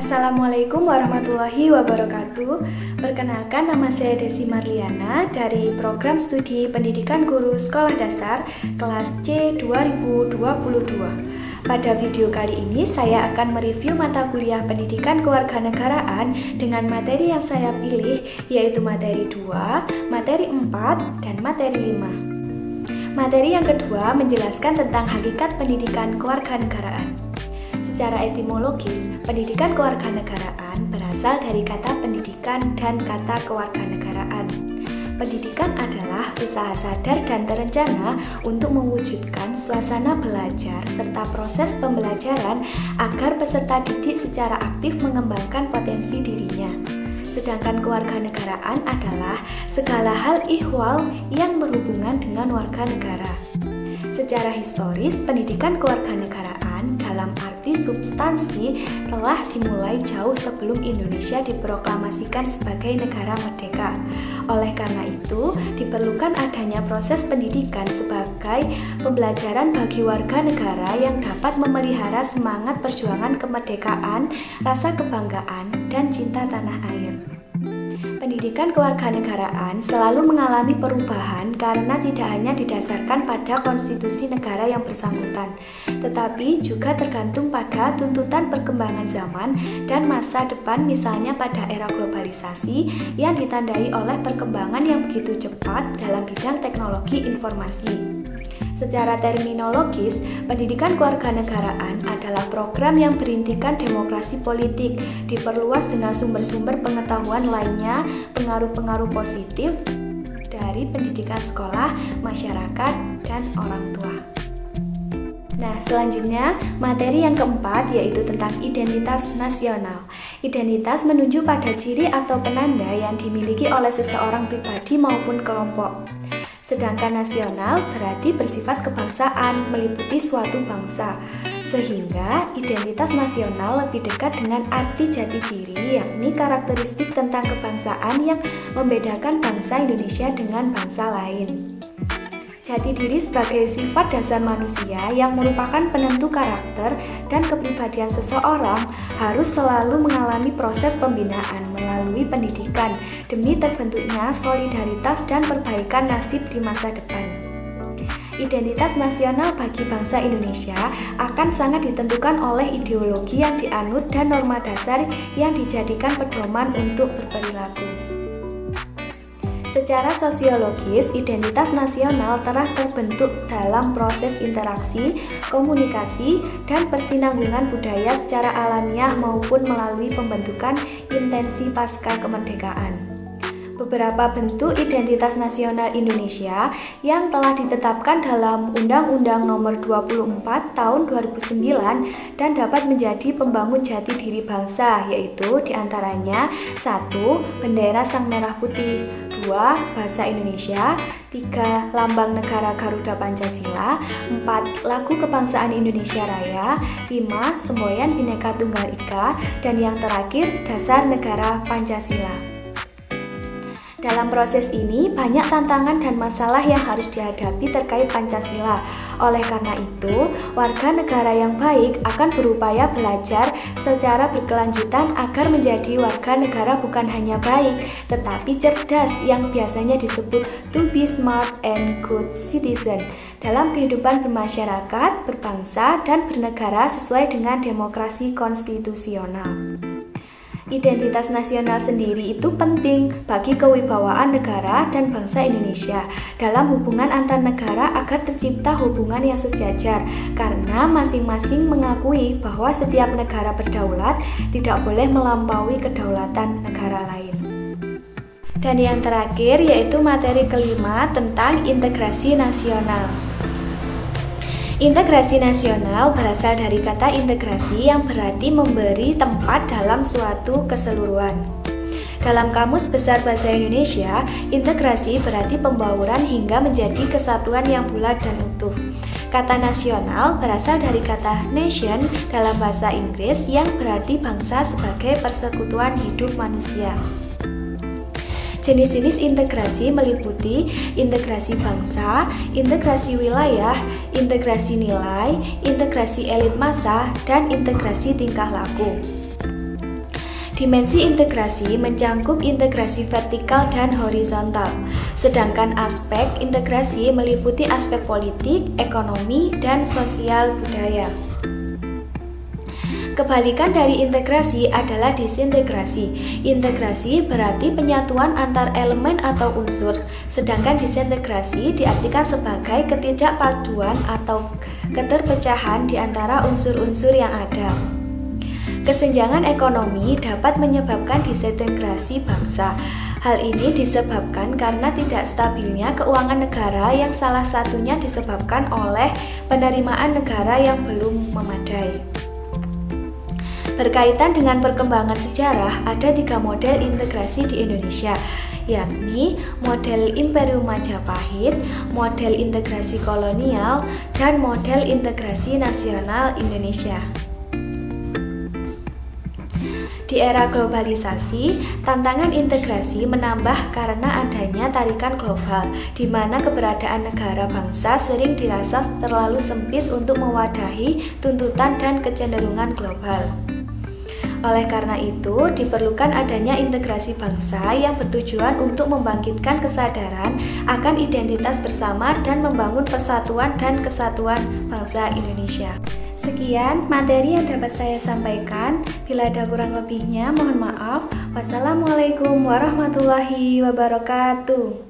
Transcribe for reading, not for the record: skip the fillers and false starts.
Assalamualaikum warahmatullahi wabarakatuh. Perkenalkan, nama saya Desi Marliana dari Program Studi Pendidikan Guru Sekolah Dasar kelas C 2022. Pada video kali ini saya akan mereview mata kuliah Pendidikan Kewarganegaraan dengan materi yang saya pilih, yaitu materi 2, materi 4, dan materi 5. Materi yang kedua menjelaskan tentang hakikat pendidikan kewarganegaraan. Secara etimologis, pendidikan kewarganegaraan berasal dari kata pendidikan dan kata kewarganegaraan. Pendidikan adalah usaha sadar dan terencana untuk mewujudkan suasana belajar serta proses pembelajaran agar peserta didik secara aktif mengembangkan potensi dirinya. Sedangkan kewarganegaraan adalah segala hal ihwal yang berhubungan dengan warga negara. Secara historis, pendidikan kewarganegaraan dalam arti substansi telah dimulai jauh sebelum Indonesia diproklamasikan sebagai negara merdeka. Oleh karena itu, diperlukan adanya proses pendidikan sebagai pembelajaran bagi warga negara yang dapat memelihara semangat perjuangan kemerdekaan, rasa kebanggaan, dan cinta tanah air. Pendidikan kewarganegaraan selalu mengalami perubahan karena tidak hanya didasarkan pada konstitusi negara yang bersangkutan, tetapi juga tergantung pada tuntutan perkembangan zaman dan masa depan, misalnya pada era globalisasi yang ditandai oleh perkembangan yang begitu cepat dalam bidang teknologi informasi. Secara terminologis, pendidikan kewarganegaraan adalah program yang berintikan demokrasi politik, diperluas dengan sumber-sumber pengetahuan lainnya, pengaruh-pengaruh positif dari pendidikan sekolah, masyarakat, dan orang tua. Nah, selanjutnya materi yang keempat yaitu tentang identitas nasional. Identitas menunjuk pada ciri atau penanda yang dimiliki oleh seseorang pribadi maupun kelompok. Sedangkan nasional berarti bersifat kebangsaan, meliputi suatu bangsa. Sehingga identitas nasional lebih dekat dengan arti jati diri, yakni karakteristik tentang kebangsaan yang membedakan bangsa Indonesia dengan bangsa lain. Jati diri sebagai sifat dasar manusia yang merupakan penentu karakter dan kepribadian seseorang harus selalu mengalami proses pembinaan melalui pendidikan demi terbentuknya solidaritas dan perbaikan nasib di masa depan. Identitas nasional bagi bangsa Indonesia akan sangat ditentukan oleh ideologi yang dianut dan norma dasar yang dijadikan pedoman untuk berperilaku. Secara sosiologis, identitas nasional telah terbentuk dalam proses interaksi, komunikasi, dan persinambungan budaya secara alamiah maupun melalui pembentukan intensi pasca kemerdekaan. Beberapa bentuk identitas nasional Indonesia yang telah ditetapkan dalam Undang-Undang Nomor 24 Tahun 2009 dan dapat menjadi pembangun jati diri bangsa, yaitu diantaranya 1. Bendera Sang Merah Putih, 2. Bahasa Indonesia, 3. Lambang Negara Garuda Pancasila, 4. Lagu Kebangsaan Indonesia Raya, 5. Semboyan Bhinneka Tunggal Ika, dan yang terakhir Dasar Negara Pancasila. Dalam proses ini, banyak tantangan dan masalah yang harus dihadapi terkait Pancasila. Oleh karena itu, warga negara yang baik akan berupaya belajar secara berkelanjutan agar menjadi warga negara bukan hanya baik, tetapi cerdas yang biasanya disebut to be smart and good citizen dalam kehidupan bermasyarakat, berbangsa, dan bernegara sesuai dengan demokrasi konstitusional. Identitas nasional sendiri itu penting bagi kewibawaan negara dan bangsa Indonesia dalam hubungan antar negara agar tercipta hubungan yang sejajar, karena masing-masing mengakui bahwa setiap negara berdaulat tidak boleh melampaui kedaulatan negara lain. Dan yang terakhir yaitu materi kelima tentang integrasi nasional. Integrasi nasional berasal dari kata integrasi yang berarti memberi tempat dalam suatu keseluruhan. Dalam Kamus Besar Bahasa Indonesia, integrasi berarti pembauran hingga menjadi kesatuan yang bulat dan utuh. Kata nasional berasal dari kata nation dalam bahasa Inggris yang berarti bangsa sebagai persekutuan hidup manusia. Jenis-jenis integrasi meliputi integrasi bangsa, integrasi wilayah, integrasi nilai, integrasi elit massa, dan integrasi tingkah laku. Dimensi integrasi mencakup integrasi vertikal dan horizontal, sedangkan aspek integrasi meliputi aspek politik, ekonomi, dan sosial budaya. Kebalikan dari integrasi adalah disintegrasi. Integrasi berarti penyatuan antar elemen atau unsur, sedangkan disintegrasi diartikan sebagai ketidakpaduan atau keterpecahan di antara unsur-unsur yang ada. Kesenjangan ekonomi dapat menyebabkan disintegrasi bangsa. Hal ini disebabkan karena tidak stabilnya keuangan negara yang salah satunya disebabkan oleh penerimaan negara yang belum memadai. Berkaitan dengan perkembangan sejarah, ada 3 model integrasi di Indonesia, yakni model Imperium Majapahit, model integrasi kolonial, dan model integrasi nasional Indonesia. Di era globalisasi, tantangan integrasi menambah karena adanya tarikan global, di mana keberadaan negara bangsa sering dirasa terlalu sempit untuk mewadahi tuntutan dan kecenderungan global. Oleh karena itu, diperlukan adanya integrasi bangsa yang bertujuan untuk membangkitkan kesadaran akan identitas bersama dan membangun persatuan dan kesatuan bangsa Indonesia. Sekian materi yang dapat saya sampaikan. Bila ada kurang lebihnya, mohon maaf. Wassalamualaikum warahmatullahi wabarakatuh.